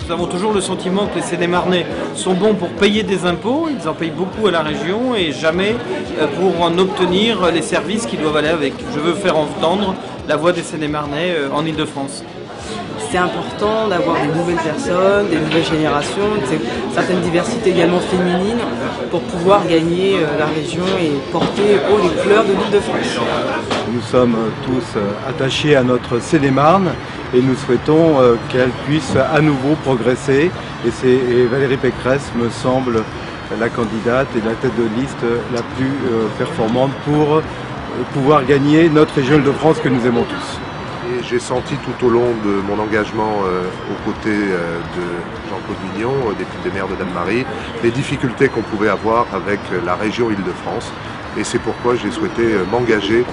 Nous avons toujours le sentiment que les Seine-et-Marnais sont bons pour payer des impôts, ils en payent beaucoup à la région et jamais pour en obtenir les services qui doivent aller avec. Je veux faire entendre la voix des Seine-et-Marnais en Île-de-France. C'est important d'avoir des nouvelles personnes, des nouvelles générations, une certaine diversité également féminine pour pouvoir gagner la région et porter haut les couleurs de l'Île-de-France. Nous sommes tous attachés à notre Seine-et-Marne et nous souhaitons qu'elle puisse à nouveau progresser. Et Valérie Pécresse me semble la candidate et la tête de liste la plus performante pour pouvoir gagner notre région Île-de-France que nous aimons tous. Et j'ai senti tout au long de mon engagement aux côtés de Jean-Claude Mignon, député maire de Dannemarie, les difficultés qu'on pouvait avoir avec la région Île-de-France. Et c'est pourquoi j'ai souhaité m'engager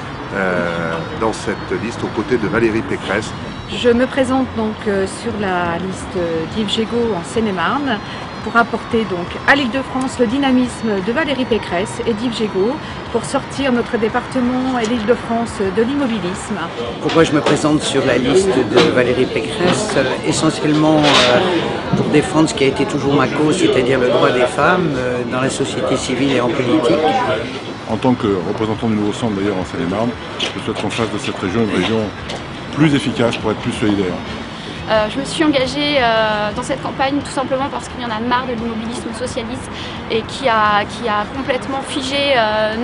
dans cette liste aux côtés de Valérie Pécresse. Je me présente donc sur la liste d'Yves Gégaud en Seine-et-Marne pour apporter donc à l'Île-de-France le dynamisme de Valérie Pécresse et d'Yves Gégaud pour sortir notre département et l'Île-de-France de l'immobilisme. Pourquoi je me présente sur la liste de Valérie Pécresse? Essentiellement pour défendre ce qui a été toujours ma cause, c'est-à-dire le droit des femmes dans la société civile et en politique. En tant que représentant du Nouveau Centre d'ailleurs en Seine-et-Marne, je souhaite qu'on fasse de cette région une région plus efficace pour être plus solidaire. Je me suis engagée dans cette campagne tout simplement parce qu'il y en a marre de l'immobilisme socialiste et qui a complètement figé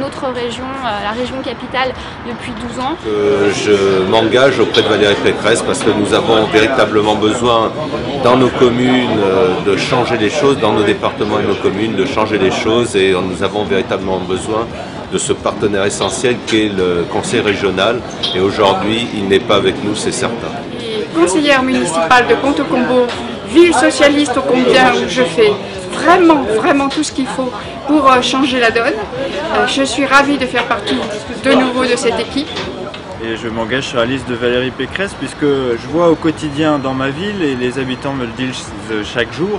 notre région, la région capitale, depuis 12 ans. Je m'engage auprès de Valérie Pécresse parce que nous avons véritablement besoin dans nos communes de changer les choses, dans nos départements et nos communes de changer les choses et nous avons véritablement besoin de ce partenaire essentiel qu'est le conseil régional et aujourd'hui il n'est pas avec nous, c'est certain. Conseillère municipale de Ponte-Combo, ville socialiste ô combien où je fais vraiment tout ce qu'il faut pour changer la donne. Je suis ravie de faire partie de nouveau de cette équipe. Et je m'engage sur la liste de Valérie Pécresse puisque je vois au quotidien dans ma ville, et les habitants me le disent chaque jour,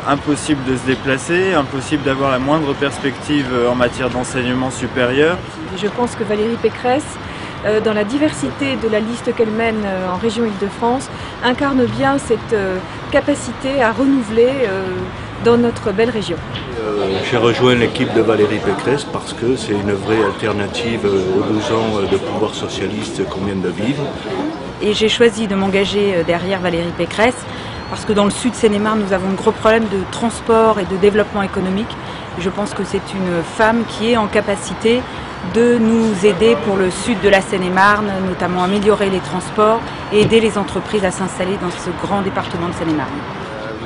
impossible de se déplacer, impossible d'avoir la moindre perspective en matière d'enseignement supérieur. Je pense que Valérie Pécresse, dans la diversité de la liste qu'elle mène en région Île-de-France, incarne bien cette capacité à renouveler dans notre belle région. J'ai rejoint l'équipe de Valérie Pécresse parce que c'est une vraie alternative aux 12 ans de pouvoir socialiste qu'on vient de vivre. Et j'ai choisi de m'engager derrière Valérie Pécresse parce que dans le sud Seine-et-Marne, nous avons un gros problème de transport et de développement économique. Je pense que c'est une femme qui est en capacité de nous aider pour le sud de la Seine-et-Marne, notamment améliorer les transports et aider les entreprises à s'installer dans ce grand département de Seine-et-Marne.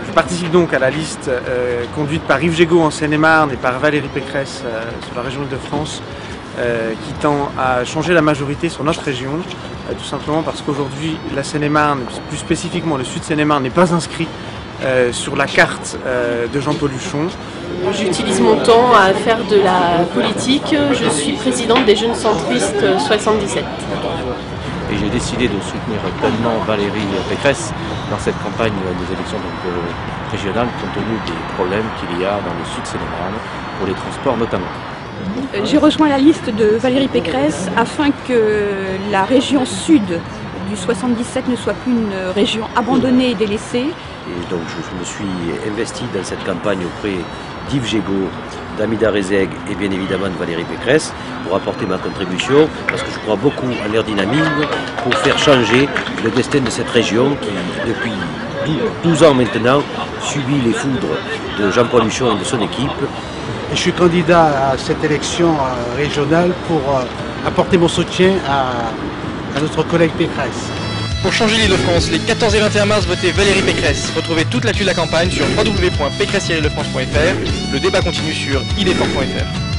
Je participe donc à la liste conduite par Yves Gégaud en Seine-et-Marne et par Valérie Pécresse sur la région Île-de-France qui tend à changer la majorité sur notre région, tout simplement parce qu'aujourd'hui la Seine-et-Marne, plus spécifiquement le sud Seine-et-Marne, n'est pas inscrit sur la carte de Jean-Paul Huchon. J'utilise mon temps à faire de la politique. Je suis présidente des Jeunes Centristes 77. Et j'ai décidé de soutenir pleinement Valérie Pécresse dans cette campagne des élections régionales compte tenu des problèmes qu'il y a dans le sud Seine-et-Marne pour les transports notamment. J'ai rejoint la liste de Valérie Pécresse afin que la région sud du 77 ne soit plus une région abandonnée et délaissée. Et donc je me suis investi dans cette campagne auprès d'Yves Gégaud, d'Amida Rezeg et bien évidemment de Valérie Pécresse pour apporter ma contribution parce que je crois beaucoup à leur dynamisme pour faire changer le destin de cette région qui depuis 12 ans maintenant subit les foudres de Jean-Paul Huchon et de son équipe. Je suis candidat à cette élection régionale pour apporter mon soutien à notre collègue Pécresse. Pour changer l'Île-de-France, les 14 et 21 mars, votez Valérie Pécresse. Retrouvez toute l'actu de la campagne sur www.pécresse-france.fr. Le débat continue sur idefort.fr.